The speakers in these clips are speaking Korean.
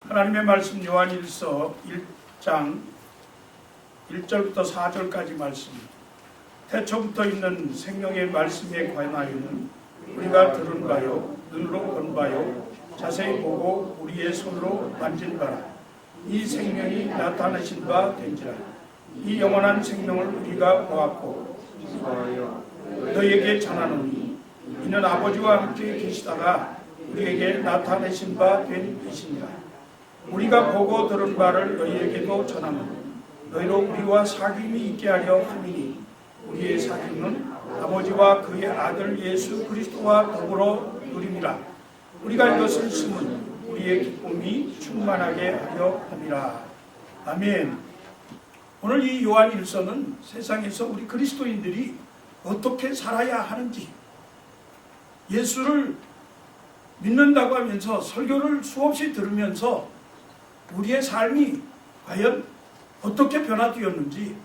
하나님의 말씀 요한일서 1장 1절부터 4절까지 말씀, 태초부터 있는 생명의 말씀에 관하여는 우리가 들은 바요 눈으로 본 바요 자세히 보고 우리의 손으로 만진 바라. 이 생명이 나타내신 바 된지라. 이 영원한 생명을 우리가 보았고 너희에게 전하노니 이는 아버지와 함께 계시다가 우리에게 나타내신 바 된 이시니라. 우리가 보고 들은 바를 너희에게도 전하노니 너희로 우리와 사귐이 있게 하려 함이니 우리의 사귐은 아버지와 그의 아들 예수 그리스도와 더불어 누림이라. 우리가 이것을 쓰면 우리의 기쁨이 충만하게 하려 함이라. 아멘. 오늘 이 요한일서는 세상에서 우리 그리스도인들이 어떻게 살아야 하는지, 예수를 믿는다고 하면서 설교를 수없이 들으면서 우리의 삶이 과연 어떻게 변화되었는지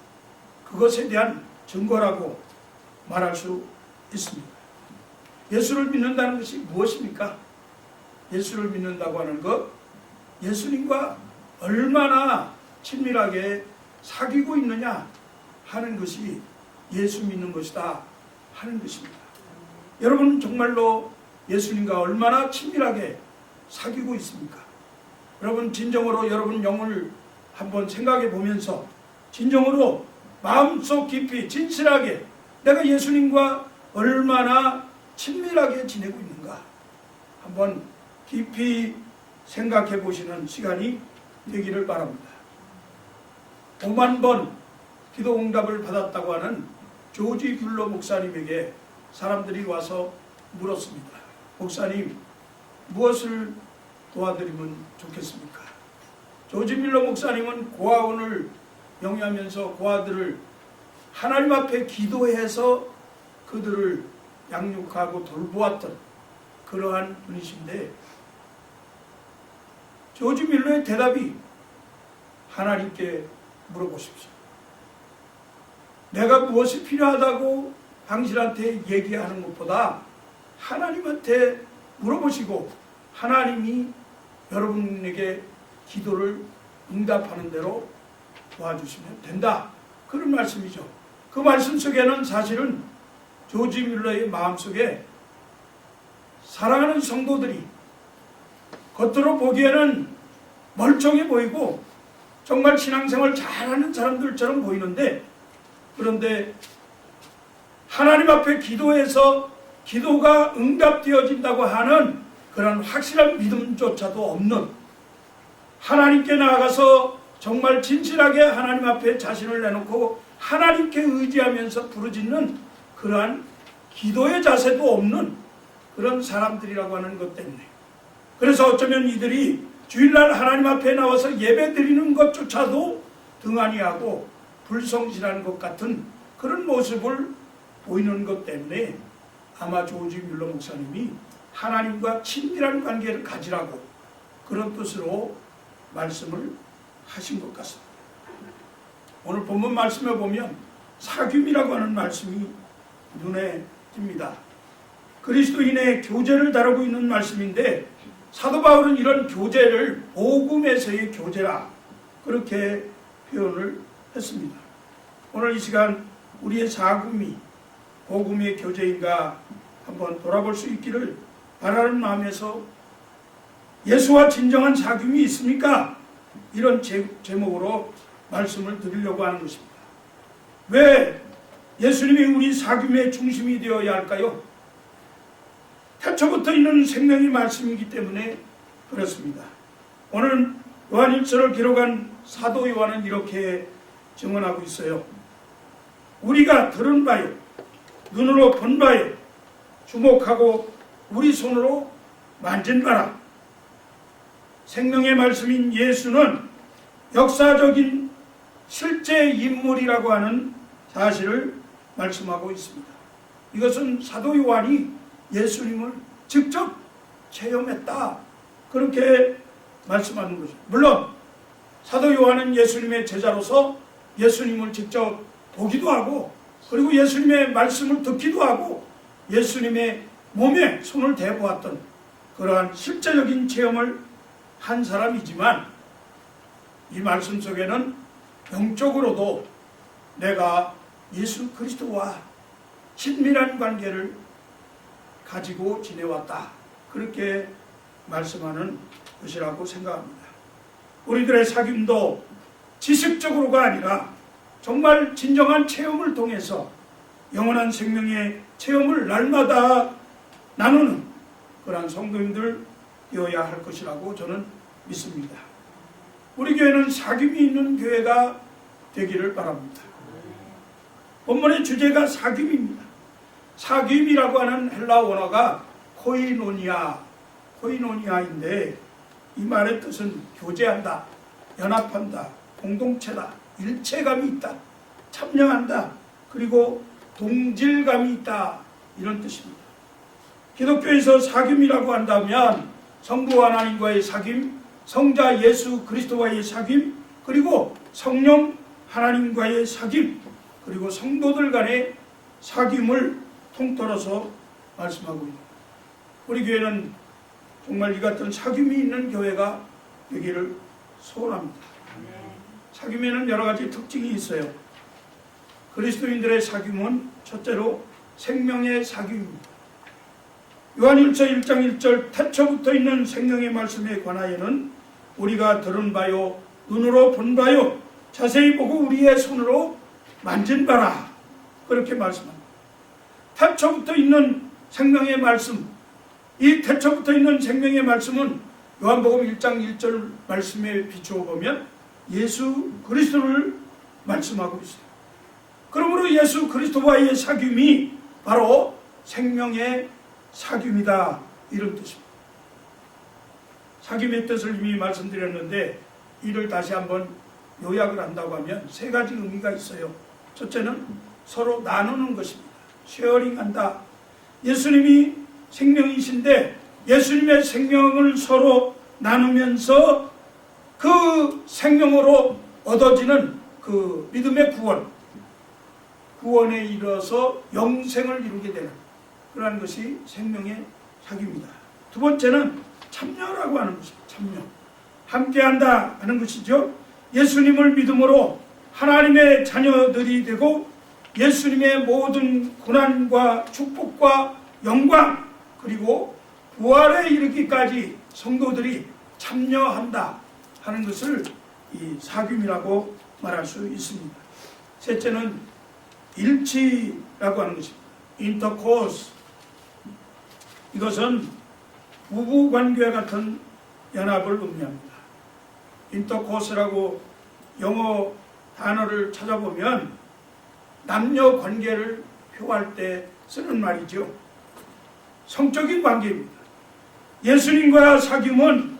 그것에 대한 증거라고 말할 수 있습니다. 예수를 믿는다는 것이 무엇입니까? 예수를 믿는다고 하는 것, 예수님과 얼마나 친밀하게 사귀고 있느냐 하는 것이 예수 믿는 것이다 하는 것입니다. 여러분 정말로 예수님과 얼마나 친밀하게 사귀고 있습니까? 여러분 진정으로 여러분 영을 한번 생각해 보면서 진정으로 마음속 깊이 진실하게 내가 예수님과 얼마나 친밀하게 지내고 있는가 한번 깊이 생각해 보시는 시간이 되기를 바랍니다. 5만 번 기도 응답을 받았다고 하는 조지 뮬러 목사님에게 사람들이 와서 물었습니다. 목사님, 무엇을 도와드리면 좋겠습니까? 조지 뮬러 목사님은 고아원을 영위하면서 고아들을 하나님 앞에 기도해서 그들을 양육하고 돌보았던 그러한 분이신데, 조지 뮬러의 대답이 하나님께 물어보십시오. 내가 무엇이 필요하다고 당신한테 얘기하는 것보다 하나님한테 물어보시고 하나님이 여러분에게 기도를 응답하는 대로 도와주시면 된다. 그런 말씀이죠. 그 말씀 속에는 사실은 조지 뮬러의 마음속에 사랑하는 성도들이 겉으로 보기에는 멀쩡해 보이고 정말 신앙생활 잘하는 사람들처럼 보이는데, 그런데 하나님 앞에 기도해서 기도가 응답되어진다고 하는 그런 확실한 믿음조차도 없는, 하나님께 나아가서 정말 진실하게 하나님 앞에 자신을 내놓고 하나님께 의지하면서 부르짖는 그러한 기도의 자세도 없는 그런 사람들이라고 하는 것 때문에, 그래서 어쩌면 이들이 주일날 하나님 앞에 나와서 예배 드리는 것조차도 등한히하고 불성실한 것 같은 그런 모습을 보이는 것 때문에 아마 조지 뮬러 목사님이 하나님과 친밀한 관계를 가지라고 그런 뜻으로 말씀을 하신 것 같습니다. 오늘 본문 말씀에 보면 사귐이라고 하는 말씀이 눈에 띕니다. 그리스도인의 교제를 다루고 있는 말씀인데, 사도 바울은 이런 교제를 복음에서의 교제라 그렇게 표현을 했습니다. 오늘 이 시간 우리의 사귐이 복음의 교제인가 한번 돌아볼 수 있기를 바라는 마음에서, 예수와 진정한 사귐이 있습니까? 이런 제목으로 말씀을 드리려고 하는 것입니다. 왜 예수님이 우리 사귐의 중심이 되어야 할까요? 태초부터 있는 생명의 말씀이기 때문에 그렇습니다. 오늘 요한일서를 기록한 사도 요한은 이렇게 증언하고 있어요. 우리가 들은 바요 눈으로 본 바요 주목하고 우리 손으로 만진 바라. 생명의 말씀인 예수는 역사적인 실제 인물이라고 하는 사실을 말씀하고 있습니다. 이것은 사도 요한이 예수님을 직접 체험했다 그렇게 말씀하는 거죠. 물론 사도 요한은 예수님의 제자로서 예수님을 직접 보기도 하고, 그리고 예수님의 말씀을 듣기도 하고 예수님의 몸에 손을 대보았던 그러한 실제적인 체험을 한 사람이지만 이 말씀 속에는 영적으로도 내가 예수 그리스도와 친밀한 관계를 가지고 지내왔다, 그렇게 말씀하는 것이라고 생각합니다. 우리들의 사귐도 지식적으로가 아니라 정말 진정한 체험을 통해서 영원한 생명의 체험을 날마다 나누는 그러한 성도님들 되어야 할 것이라고 저는 믿습니다. 우리 교회는 사귐이 있는 교회가 되기를 바랍니다. 본문의 주제가 사귐입니다. 사귐이라고 하는 헬라 원어가 코이노니아인데 이 말의 뜻은 교제한다, 연합한다, 공동체다, 일체감이 있다, 참여한다, 그리고 동질감이 있다, 이런 뜻입니다. 기독교에서 사귐이라고 한다면 성부 하나님과의 사귐, 성자 예수 그리스도와의 사귐, 그리고 성령 하나님과의 사귐, 그리고 성도들 간의 사귐을 통틀어서 말씀하고 있습니다. 우리 교회는 정말 이 같은 사귐이 있는 교회가 되기를 소원합니다. 사귐에는 여러 가지 특징이 있어요. 그리스도인들의 사귐은 첫째로 생명의 사귐입니다. 요한일서 1장 1절 태초부터 있는 생명의 말씀에 관하여는 우리가 들은 바요, 눈으로 본 바요, 자세히 보고 우리의 손으로 만진 바라, 그렇게 말씀합니다. 태초부터 있는 생명의 말씀, 이 태초부터 있는 생명의 말씀은 요한복음 1장 1절 말씀에 비추어 보면 예수 그리스도를 말씀하고 있어요. 그러므로 예수 그리스도와의 사귐이 바로 생명의 사귐이다, 이런 뜻입니다. 사귐의 뜻을 이미 말씀드렸는데 이를 다시 한번 요약을 한다고 하면 세 가지 의미가 있어요. 첫째는 서로 나누는 것입니다. 쉐어링한다. 예수님이 생명이신데 예수님의 생명을 서로 나누면서 그 생명으로 얻어지는 그 믿음의 구원에 이르러서 영생을 이루게 되는 그러한 것이 생명의 사귐입니다. 두 번째는 참여라고 하는 것입니다. 참여. 함께한다 하는 것이죠. 예수님을 믿음으로 하나님의 자녀들이 되고 예수님의 모든 고난과 축복과 영광, 그리고 부활에 이르기까지 성도들이 참여한다 하는 것을 이 사귐이라고 말할 수 있습니다. 셋째는 일치라고 하는 것입니다. 인터코스. 이것은 부부관계와 같은 연합을 의미합니다. 인터코스라고 영어 단어를 찾아보면 남녀 관계를 표할 때 쓰는 말이죠. 성적인 관계입니다. 예수님과 사귐은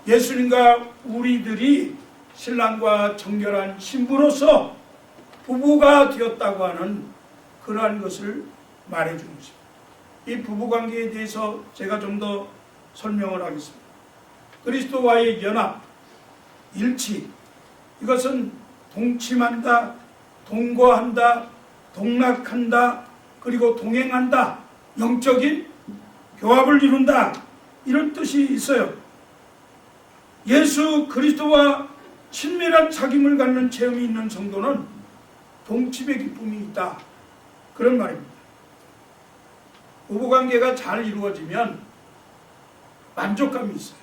예수님과 우리들이 신랑과 정결한 신부로서 부부가 되었다고 하는 그러한 것을 말해주는 것입니다. 이 부부관계에 대해서 제가 좀 더 설명을 하겠습니다. 그리스도와의 연합, 일치, 이것은 동침한다, 동거한다, 동락한다, 그리고 동행한다, 영적인 교합을 이룬다, 이런 뜻이 있어요. 예수 그리스도와 친밀한 사귐을 갖는 체험이 있는 성도는 동침의 기쁨이 있다, 그런 말입니다. 부부관계가 잘 이루어지면 만족감이 있어요.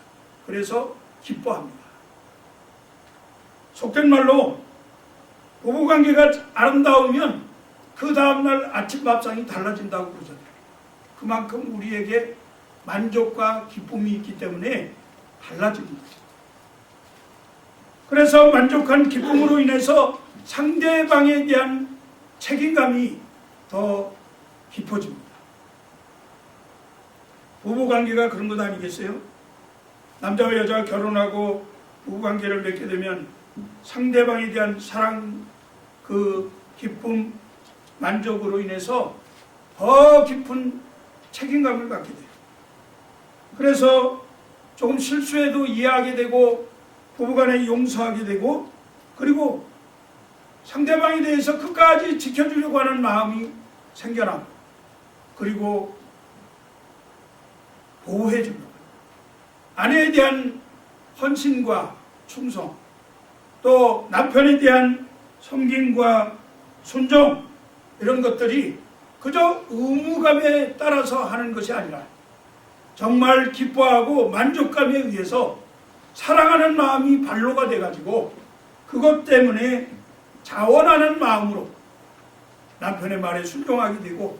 그래서 기뻐합니다. 속된 말로 부부관계가 아름다우면 그 다음날 아침 밥상이 달라진다고 그러잖아요. 그만큼 우리에게 만족과 기쁨이 있기 때문에 달라집니다. 그래서 만족한 기쁨으로 인해서 상대방에 대한 책임감이 더 깊어집니다. 부부관계가 그런 것 아니겠어요? 남자와 여자가 결혼하고 부부관계를 맺게 되면 상대방에 대한 사랑, 그 기쁨, 만족으로 인해서 더 깊은 책임감을 갖게 돼요. 그래서 조금 실수해도 이해하게 되고 부부간에 용서하게 되고, 그리고 상대방에 대해서 끝까지 지켜주려고 하는 마음이 생겨나고, 그리고 보호해줍니다. 아내에 대한 헌신과 충성, 또 남편에 대한 섬김과 순종, 이런 것들이 그저 의무감에 따라서 하는 것이 아니라 정말 기뻐하고 만족감에 의해서 사랑하는 마음이 발로가 돼가지고 그것 때문에 자원하는 마음으로 남편의 말에 순종하게 되고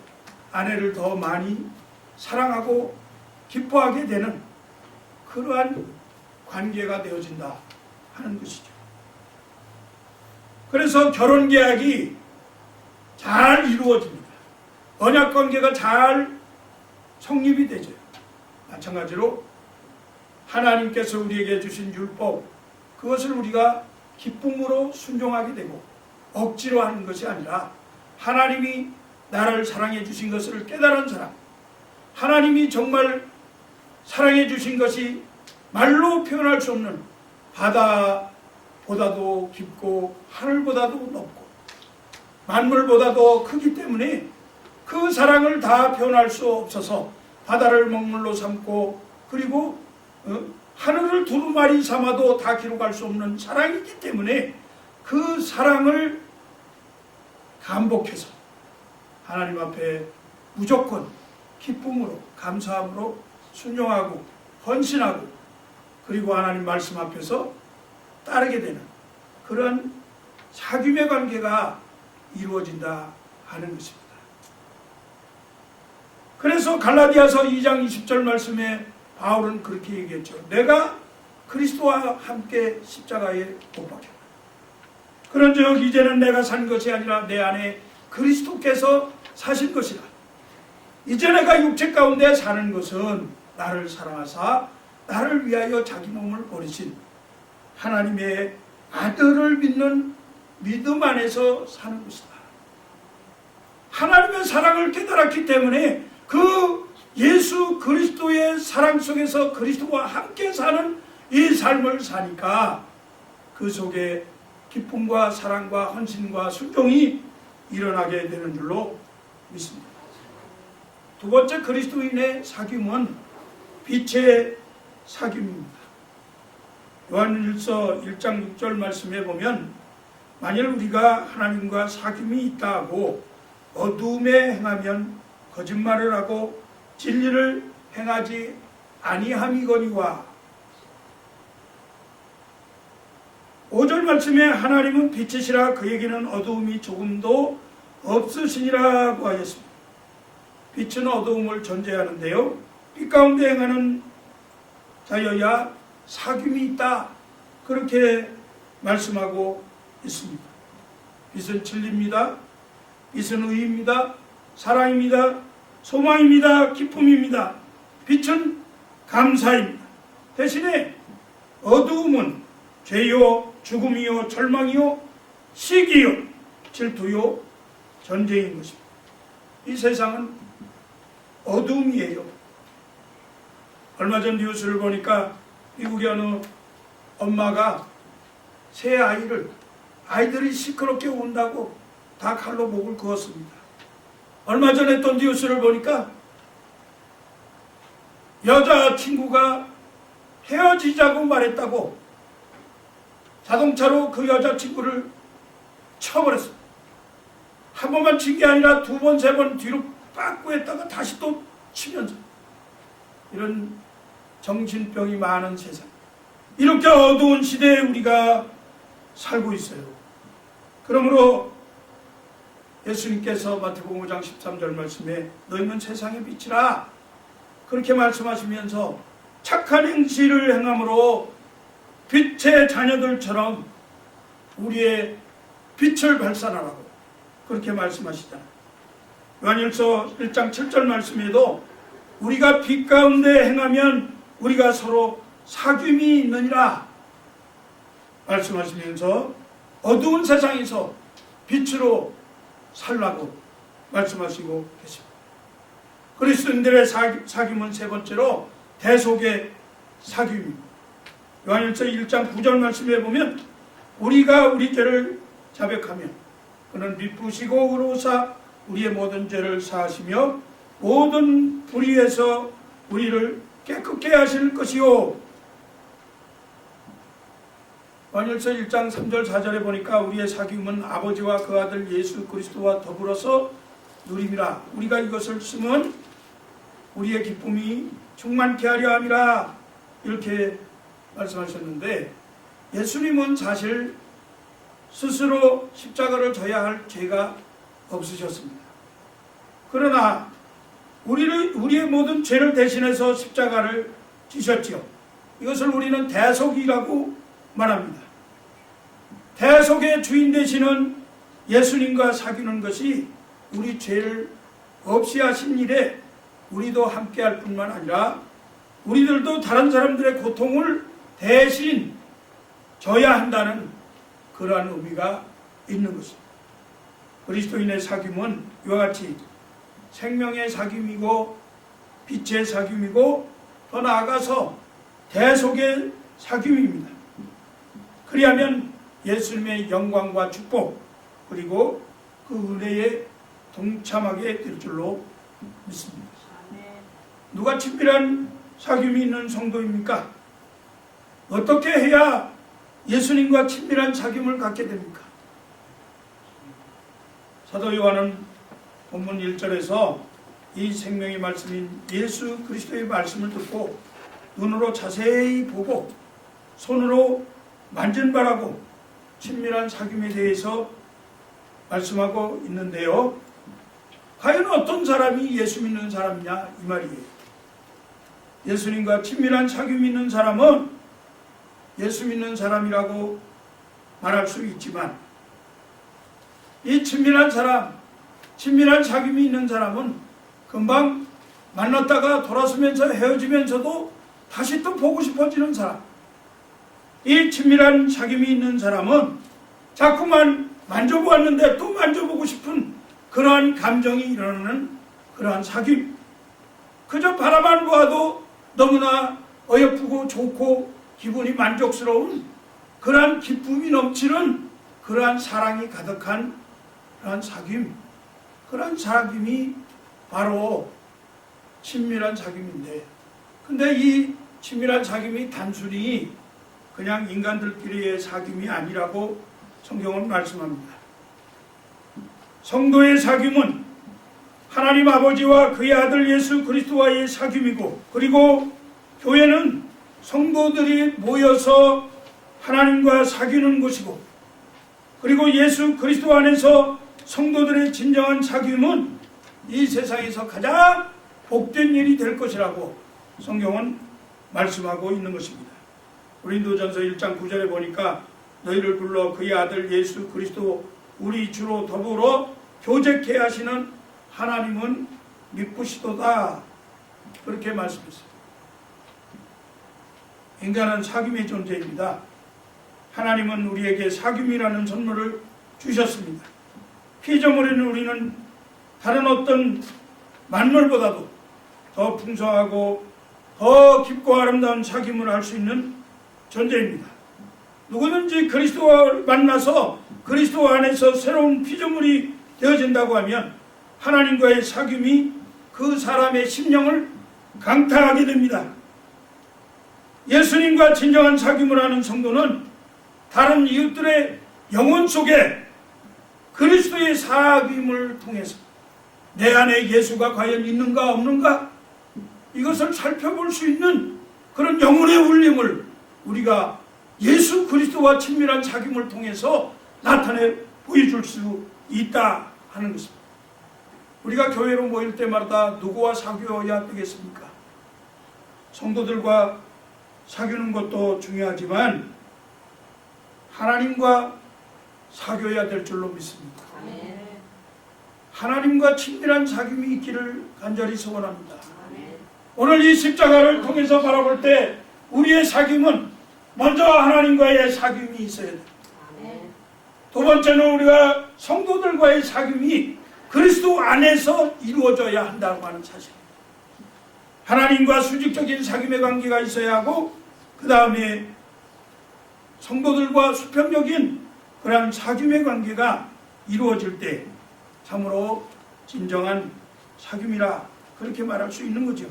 아내를 더 많이 사랑하고 기뻐하게 되는 그러한 관계가 되어진다 하는 것이죠. 그래서 결혼계약이 잘 이루어집니다. 언약관계가 잘 성립이 되죠. 마찬가지로 하나님께서 우리에게 주신 율법, 그것을 우리가 기쁨으로 순종하게 되고 억지로 하는 것이 아니라 하나님이 나를 사랑해 주신 것을 깨달은 사람, 하나님이 정말 사랑해 주신 것이 말로 표현할 수 없는 바다보다도 깊고 하늘보다도 높고 만물보다도 크기 때문에 그 사랑을 다 표현할 수 없어서 바다를 먹물로 삼고 그리고 하늘을 두루마리 삼아도 다 기록할 수 없는 사랑이기 때문에 그 사랑을 감복해서 하나님 앞에 무조건 기쁨으로 감사함으로 순종하고 헌신하고 그리고 하나님 말씀 앞에서 따르게 되는 그런 사귐의 관계가 이루어진다 하는 것입니다. 그래서 갈라디아서 2장 20절 말씀에 바울은 그렇게 얘기했죠. 내가 그리스도와 함께 십자가에 못 박혔다. 그런즉 이제는 내가 산 것이 아니라 내 안에 그리스도께서 사신 것이라. 이제 내가 육체 가운데 사는 것은 나를 사랑하사 나를 위하여 자기 몸을 버리신 하나님의 아들을 믿는 믿음 안에서 사는 것이다. 하나님의 사랑을 깨달았기 때문에 그 예수 그리스도의 사랑 속에서 그리스도와 함께 사는 이 삶을 사니까 그 속에 기쁨과 사랑과 헌신과 순종이 일어나게 되는 줄로 믿습니다. 두 번째 그리스도인의 사귐은 빛의 사귐입니다. 요한일서 1장 6절 말씀에 보면 만일 우리가 하나님과 사귐이 있다 하고 어두움에 행하면 거짓말을 하고 진리를 행하지 아니함이거니와. 5절 말씀에 하나님은 빛이시라 그에게는 어두움이 조금도 없으시니라고 하였습니다. 빛은 어두움을 존재하는데요, 빛 가운데 행하는 자여야 사귐이 있다, 그렇게 말씀하고 있습니다. 빛은 진리입니다. 빛은 의입니다. 사랑입니다. 소망입니다. 기쁨입니다. 빛은 감사입니다. 대신에 어두움은 죄요, 죽음이요, 절망이요, 시기요, 질투요, 전쟁인 것입니다. 이 세상은 어두움이에요. 얼마 전 뉴스를 보니까 미국의 어느 엄마가 새 아이들이 시끄럽게 운다고 다 칼로 목을 그었습니다. 얼마 전에 또 뉴스를 보니까 여자친구가 헤어지자고 말했다고 자동차로 그 여자친구를 쳐버렸어요. 한 번만 친 게 아니라 두 번, 세 번 뒤로 빠꾸했다가 다시 또 치면서, 이런 정신병이 많은 세상, 이렇게 어두운 시대에 우리가 살고 있어요. 그러므로 예수님께서 마태복음 5장 13절 말씀에 너희는 세상의 빛이라 그렇게 말씀하시면서 착한 행실을 행함으로 빛의 자녀들처럼 우리의 빛을 발산하라고 그렇게 말씀하시잖아요. 요한일서 1장 7절 말씀에도 우리가 빛 가운데 행하면 우리가 서로 사귐이 있느니라 말씀하시면서 어두운 세상에서 빛으로 살라고 말씀하시고 계십니다. 그리스도인들의 사귐은 세 번째로 대속의 사귐입니다. 요한일서 1장 9절 말씀에 보면 우리가 우리 죄를 자백하면 그는 미쁘시고 의로우사 우리의 모든 죄를 사하시며 모든 불의에서 우리를 깨끗게 하실 것이요. 요한일서 1장 3절 4절에 보니까 우리의 사귐은 아버지와 그 아들 예수 그리스도와 더불어서 누림이라. 우리가 이것을 쓰면 우리의 기쁨이 충만케 하려 함이라. 이렇게 말씀하셨는데, 예수님은 사실 스스로 십자가를 져야 할 죄가 없으셨습니다. 그러나 우리의 모든 죄를 대신해서 십자가를 지셨지요. 이것을 우리는 대속이라고 말합니다. 대속의 주인 되시는 예수님과 사귀는 것이 우리 죄를 없이 하신 일에 우리도 함께할 뿐만 아니라 우리들도 다른 사람들의 고통을 대신 져야 한다는 그러한 의미가 있는 것입니다. 그리스도인의 사귐은 이와 같이 생명의 사귐이고 빛의 사귐이고 더 나아가서 대속의 사귐입니다. 그리하면 예수님의 영광과 축복 그리고 그 은혜에 동참하게 될 줄로 믿습니다. 누가 친밀한 사귐이 있는 성도입니까? 어떻게 해야 예수님과 친밀한 사귐을 갖게 됩니까? 사도 요한은 본문 1절에서 이 생명의 말씀인 예수 그리스도의 말씀을 듣고 눈으로 자세히 보고 손으로 만진 바라고 친밀한 사귐에 대해서 말씀하고 있는데요. 과연 어떤 사람이 예수 믿는 사람이냐 이 말이에요. 예수님과 친밀한 사귐이 있는 사람은 예수 믿는 사람이라고 말할 수 있지만, 이 친밀한 사람, 친밀한 사귐이 있는 사람은 금방 만났다가 돌아서면서 헤어지면서도 다시 또 보고 싶어지는 사람, 이 친밀한 사귐이 있는 사람은 자꾸만 만져보았는데 또 만져보고 싶은 그러한 감정이 일어나는 그러한 사귐, 그저 바라만 보아도 너무나 어여쁘고 좋고 기분이 만족스러운 그러한 기쁨이 넘치는 그러한 사랑이 가득한 그러한 사귐, 그러한 사귐이 바로 친밀한 사귐인데, 근데 이 친밀한 사귐이 단순히 그냥 인간들끼리의 사귐이 아니라고 성경은 말씀합니다. 성도의 사귐은 하나님 아버지와 그의 아들 예수 그리스도와의 사귐이고, 그리고 교회는 성도들이 모여서 하나님과 사귀는 곳이고, 그리고 예수 그리스도 안에서 성도들의 진정한 사귐은 이 세상에서 가장 복된 일이 될 것이라고 성경은 말씀하고 있는 것입니다. 고린도전서 1장 9절에 보니까 너희를 불러 그의 아들 예수 그리스도 우리 주로 더불어 교제케 하시는 하나님은 미쁘시도다, 그렇게 말씀했어요. 인간은 사귐의 존재입니다. 하나님은 우리에게 사귐이라는 선물을 주셨습니다. 피조물인 우리는 다른 어떤 만물보다도 더 풍성하고 더 깊고 아름다운 사귐을 할 수 있는 존재입니다. 누구든지 그리스도와 만나서 그리스도 안에서 새로운 피조물이 되어진다고 하면 하나님과의 사귐이 그 사람의 심령을 강타하게 됩니다. 예수님과 진정한 사귐을 하는 성도는 다른 이웃들의 영혼 속에 그리스도의 사귐을 통해서 내 안에 예수가 과연 있는가 없는가, 이것을 살펴볼 수 있는 그런 영혼의 울림을 우리가 예수 그리스도와 친밀한 사귐을 통해서 나타내 보여줄 수 있다 하는 것입니다. 우리가 교회로 모일 때마다 누구와 사귀어야 되겠습니까? 성도들과 사귀는 것도 중요하지만 하나님과 사귀어야 될 줄로 믿습니다. 하나님과 친밀한 사귐이 있기를 간절히 소원합니다. 오늘 이 십자가를 통해서 바라볼 때 우리의 사귐은 먼저 하나님과의 사귐이 있어야 돼요. 두 번째는 우리가 성도들과의 사귐이 그리스도 안에서 이루어져야 한다고 하는 사실입니다. 하나님과 수직적인 사귐의 관계가 있어야 하고, 그 다음에 성도들과 수평적인 그런 사귐의 관계가 이루어질 때 참으로 진정한 사귐이라 그렇게 말할 수 있는 거죠.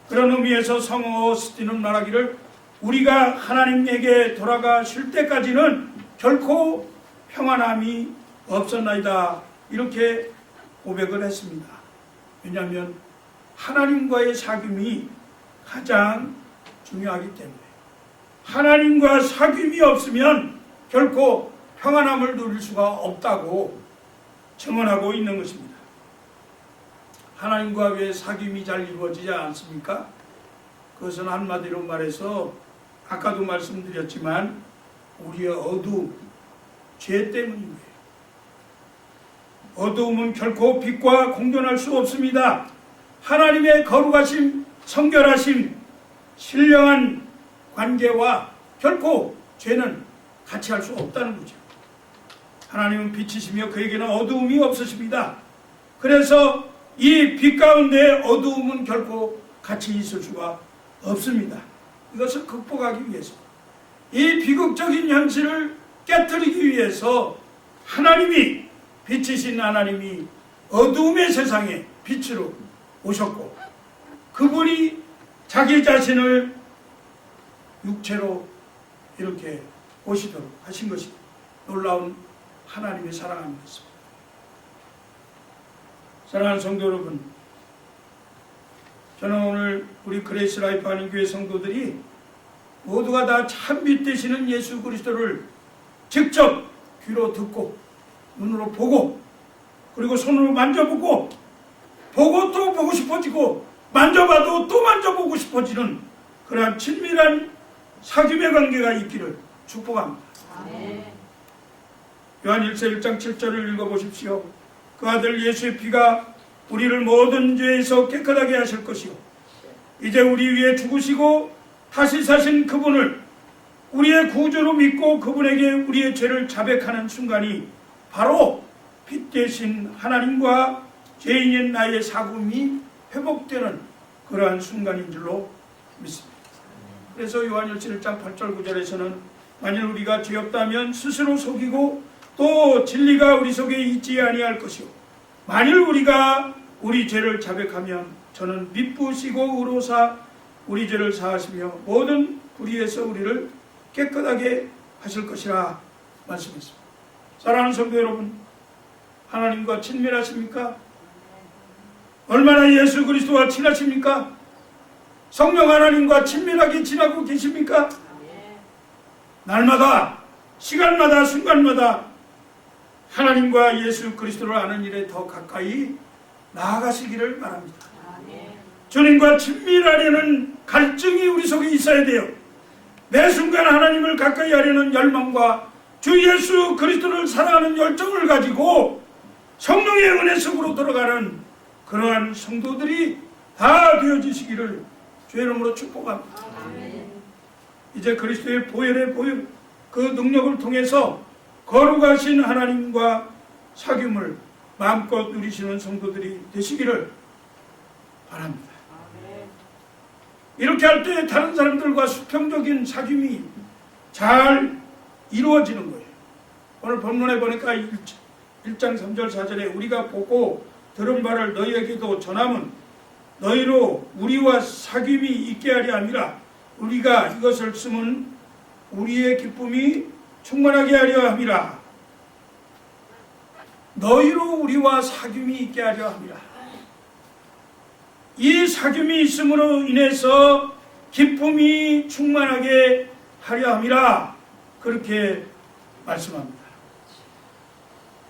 그런 의미에서 성호 어거스틴은 말하기를 우리가 하나님에게 돌아가실 때까지는 결코 평안함이 없었나이다. 이렇게 고백을 했습니다. 왜냐하면 하나님과의 사귐이 가장 중요하기 때문에 하나님과 사귐이 없으면 결코 평안함을 누릴 수가 없다고 증언하고 있는 것입니다. 하나님과 왜 사귐이 잘 이루어지지 않습니까? 그것은 한마디로 말해서 아까도 말씀드렸지만 우리의 어두움, 죄 때문입니다. 어두움은 결코 빛과 공존할 수 없습니다. 하나님의 거룩하심, 성결하심, 신령한 관계와 결코 죄는 같이 할 수 없다는 거죠. 하나님은 빛이시며 그에게는 어두움이 없으십니다. 그래서 이 빛 가운데 어두움은 결코 같이 있을 수가 없습니다. 이것을 극복하기 위해서, 이 비극적인 현실을 깨뜨리기 위해서 하나님이, 빛이신 하나님이 어두움의 세상에 빛으로 오셨고, 그분이 자기 자신을 육체로 이렇게 오시도록 하신 것이 놀라운 하나님의 사랑하는 것입니다. 사랑하는 성도 여러분, 저는 오늘 우리 그레이스 라이프 한인교회 성도들이 모두가 다 참빛 되시는 예수 그리스도를 직접 귀로 듣고 눈으로 보고 그리고 손으로 만져보고 보고 또 보고 싶어지고 만져봐도 또 만져보고 싶어지는 그러한 친밀한 사귐의 관계가 있기를 축복합니다. 요한 1서 1장 7절을 읽어보십시오. 그 아들 예수의 피가 우리를 모든 죄에서 깨끗하게 하실 것이요 이제 우리 위에 죽으시고 다시 사신 그분을 우리의 구주로 믿고 그분에게 우리의 죄를 자백하는 순간이 바로 빛 대신 하나님과 죄인인 나의 사귐이 회복되는 그러한 순간인 줄로 믿습니다. 그래서 요한일서 1장 8절 9절에서는 만일 우리가 죄 없다면 스스로 속이고 또 진리가 우리 속에 있지 아니할 것이요 만일 우리가 우리 죄를 자백하면 저는 미쁘시고 의로사 우리 죄를 사하시며 모든 불의에서 우리를 깨끗하게 하실 것이라 말씀했습니다. 사랑하는 성도 여러분, 하나님과 친밀하십니까? 얼마나 예수 그리스도와 친하십니까? 성령 하나님과 친밀하게 지나고 계십니까? 날마다, 시간마다, 순간마다 하나님과 예수 그리스도를 아는 일에 더 가까이 나아가시기를 바랍니다. 주님과 친밀하려는 갈증이 우리 속에 있어야 돼요. 매 순간 하나님을 가까이 하려는 열망과 주 예수 그리스도를 사랑하는 열정을 가지고 성령의 은혜 속으로 들어가는 그러한 성도들이 다 되어지시기를 주의 이름으로 축복합니다. 이제 그리스도의 보혈의 보혈, 그 능력을 통해서 거룩하신 하나님과 사귐을 마음껏 누리시는 성도들이 되시기를 바랍니다. 이렇게 할 때 다른 사람들과 수평적인 사귐이 잘 이루어지는 거예요. 오늘 본문에 보니까 1장 3절 4절에 우리가 보고 들은 바를 너희에게도 전함은 너희로 우리와 사귐이 있게 하려 함이라. 우리가 이것을 쓰면 우리의 기쁨이 충만하게 하려 함이라. 너희로 우리와 사귐이 있게 하려 함이라. 이 사귐이 있음으로 인해서 기쁨이 충만하게 하려 함이라. 그렇게 말씀합니다.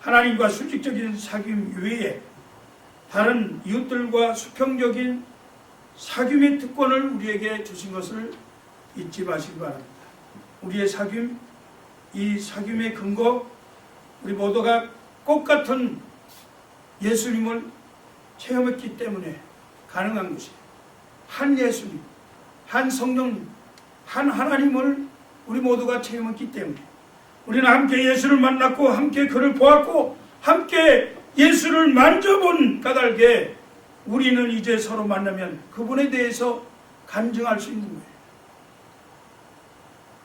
하나님과 수직적인 사귐 외에 다른 이웃들과 수평적인 사귐의 특권을 우리에게 주신 것을 잊지 마시기 바랍니다. 우리의 사귐, 이 사귐의 근거, 우리 모두가 꽃같은 예수님을 체험했기 때문에 가능한 것이에요. 한 예수님, 한 성령님, 한 하나님을 우리 모두가 체험했기 때문에 우리는 함께 예수를 만났고 함께 그를 보았고 함께 예수를 만져본 까닭에 우리는 이제 서로 만나면 그분에 대해서 간증할 수 있는 거예요.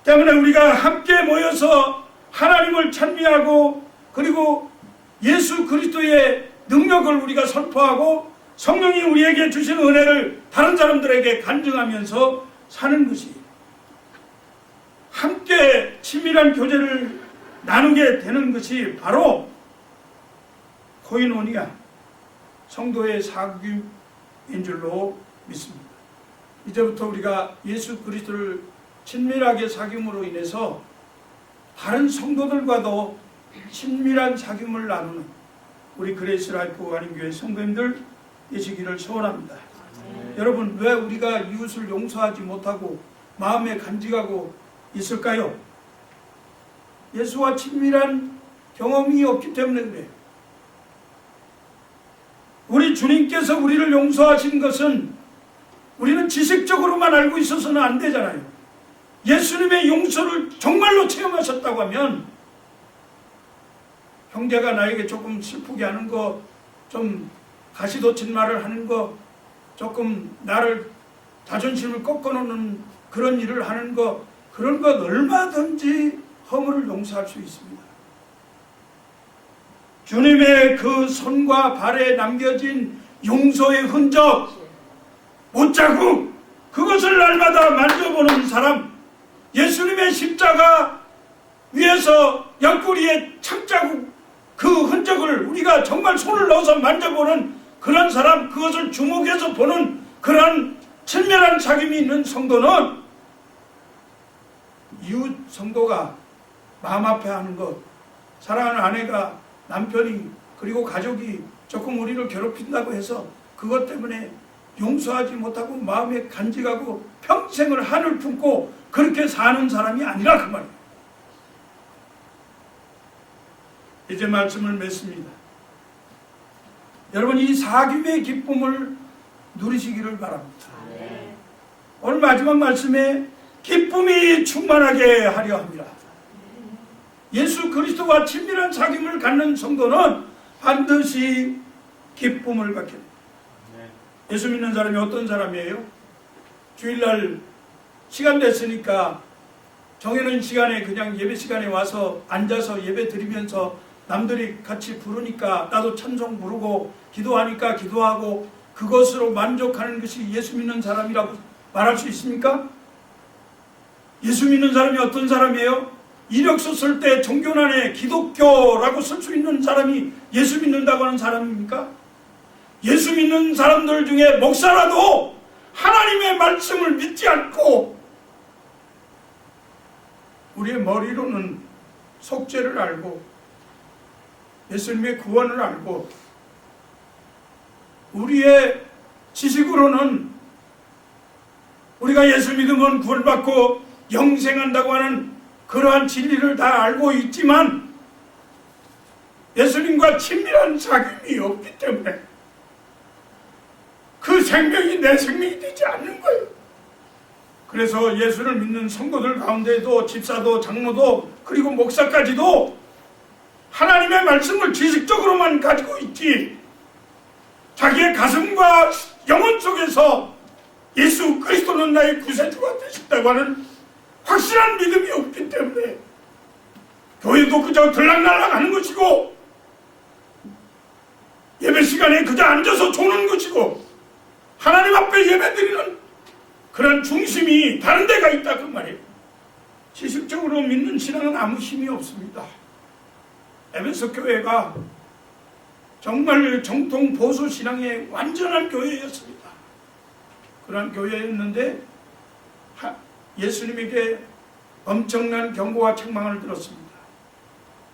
때문에 우리가 함께 모여서 하나님을 찬미하고 그리고 예수 그리스도의 능력을 우리가 선포하고 성령이 우리에게 주신 은혜를 다른 사람들에게 간증하면서 사는 것이 함께 친밀한 교제를 나누게 되는 것이 바로 코이노니아, 성도의 사귐인 줄로 믿습니다. 이제부터 우리가 예수 그리스도를 친밀하게 사귐으로 인해서 다른 성도들과도 친밀한 사귐을 나누는 우리 그레이스 라이프 한인교회 성도님들 되시기를 소원합니다. 여러분, 왜 우리가 이웃을 용서하지 못하고 마음에 간직하고 있을까요? 예수와 친밀한 경험이 없기 때문에 그래요. 우리 주님께서 우리를 용서하신 것은 우리는 지식적으로만 알고 있어서는 안 되잖아요. 예수님의 용서를 정말로 체험하셨다고 하면 형제가 나에게 조금 슬프게 하는 거, 좀 가시돋친 말을 하는 거, 조금 나를 자존심을 꺾어놓는 그런 일을 하는 거, 그런 것 얼마든지 허물을 용서할 수 있습니다. 주님의 그 손과 발에 남겨진 용서의 흔적, 못자국, 그것을 날마다 만져보는 사람, 예수님의 십자가 위에서 옆구리에 창자국, 그 흔적을 우리가 정말 손을 넣어서 만져보는 그런 사람, 그것을 주목해서 보는 그런 친밀한 사귐이 있는 성도는 이웃 성도가 마음 아파하는 것, 사랑하는 아내가, 남편이, 그리고 가족이 조금 우리를 괴롭힌다고 해서 그것 때문에 용서하지 못하고 마음에 간직하고 평생을 한을 품고 그렇게 사는 사람이 아니라 그 말이에요. 이제 말씀을 맺습니다. 여러분, 이 사귐의 기쁨을 누리시기를 바랍니다. 오늘 마지막 말씀에 기쁨이 충만하게 하려 합니다. 예수 그리스도와 친밀한 사귐을 갖는 성도는 반드시 기쁨을 갖게 됩니다. 예수 믿는 사람이 어떤 사람이에요? 주일날 시간 됐으니까 정해놓은 시간에 그냥 예배 시간에 와서 앉아서 예배 드리면서 남들이 같이 부르니까 나도 찬송 부르고 기도하니까 기도하고 그것으로 만족하는 것이 예수 믿는 사람이라고 말할 수 있습니까? 예수 믿는 사람이 어떤 사람이에요? 이력서 쓸 때 종교난에 기독교라고 쓸 수 있는 사람이 예수 믿는다고 하는 사람입니까? 예수 믿는 사람들 중에 목사라도 하나님의 말씀을 믿지 않고 우리의 머리로는 속죄를 알고 예수님의 구원을 알고 우리의 지식으로는 우리가 예수 믿으면 구원받고 영생한다고 하는 그러한 진리를 다 알고 있지만 예수님과 친밀한 사귐이 없기 때문에 그 생명이 내 생명이 되지 않는 거예요. 그래서 예수를 믿는 성도들 가운데에도 집사도 장로도 그리고 목사까지도 하나님의 말씀을 지식적으로만 가지고 있지 자기의 가슴과 영혼 속에서 예수 그리스도는 나의 구세주가 되신다고 하는 확실한 믿음이 없기 때문에 교회도 그저 들락날락 하는 것이고 예배 시간에 그저 앉아서 조는 것이고 하나님 앞에 예배드리는 그런 중심이 다른 데가 있다 그 말이에요. 지식적으로 믿는 신앙은 아무 힘이 없습니다. 에베소 교회가 정말 정통 보수 신앙의 완전한 교회였습니다. 그런 교회였는데 예수님에게 엄청난 경고와 책망을 들었습니다.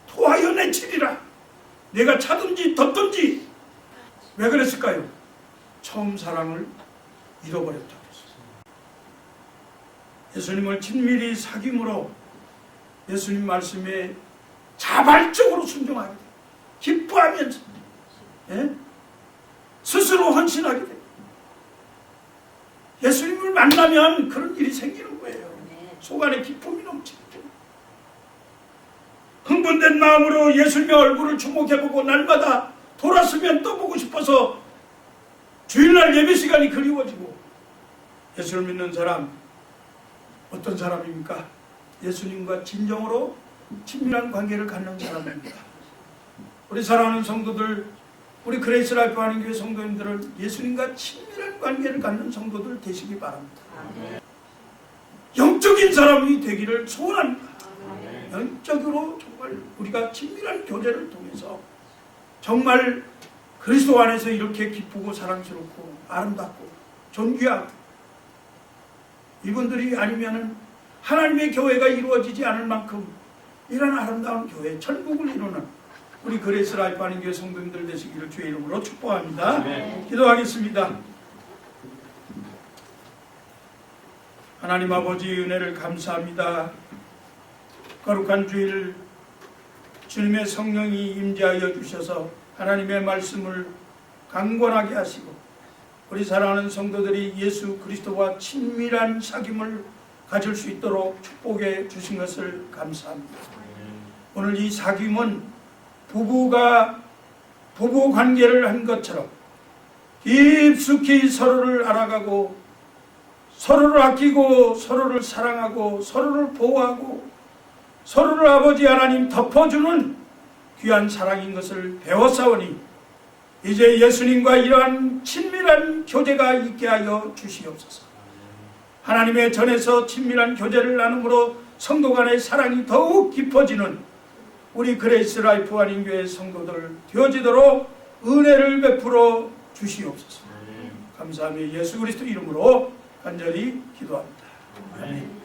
토하여 내치리라. 내가 차든지 덧든지. 왜 그랬을까요? 처음 사랑을 잃어버렸다고 했습니다. 예수님을 친밀히 사귐으로 예수님 말씀에 자발적으로 순종하게 돼요. 기뻐하면서 스스로 헌신하게 돼요. 예수님을 만나면 그런 일이 생기는 거예요. 속 안에 기쁨이 넘치기 때문에. 흥분된 마음으로 예수님의 얼굴을 주목해보고 날마다 돌았으면 또 보고 싶어서 주일날 예배 시간이 그리워지고. 예수를 믿는 사람 어떤 사람입니까? 예수님과 진정으로 친밀한 관계를 갖는 사람입니다. 우리 사랑하는 성도들, 우리 그레이스 라이프 한인교회 성도님들은 예수님과 친밀한 관계를 갖는 성도들 되시기 바랍니다. 영적인 영적인 사람이 되기를 소원합니다. 영적으로 정말 우리가 친밀한 교제를 통해서 정말 그리스도 안에서 이렇게 기쁘고 사랑스럽고 아름답고 존귀하고, 이분들이 아니면은 하나님의 교회가 이루어지지 않을 만큼 이런 아름다운 교회, 천국을 이루는 우리 그레이스 라이프 한인교회 성도님들 되시기를 주의 이름으로 축복합니다. 기도하겠습니다. 하나님 아버지, 은혜를 감사합니다. 거룩한 주일 주님의 성령이 임재하여 주셔서 하나님의 말씀을 강권하게 하시고 우리 사랑하는 성도들이 예수 그리스도와 친밀한 사귐을 가질 수 있도록 축복해 주신 것을 감사합니다. 오늘 이 사귐은 부부가 부부 관계를 한 것처럼 깊숙이 서로를 알아가고 서로를 아끼고 서로를 사랑하고 서로를 보호하고 서로를 아버지 하나님 덮어주는 귀한 사랑인 것을 배웠사오니 이제 예수님과 이러한 친밀한 교제가 있게 하여 주시옵소서. 하나님의 전에서 친밀한 교제를 나눔으로 성도 간의 사랑이 더욱 깊어지는 우리 그레이스 라이프 한인교회 성도들 되어지도록 은혜를 베풀어 주시옵소서. 감사하며 예수 그리스도 이름으로 간절히 기도합니다. 아멘.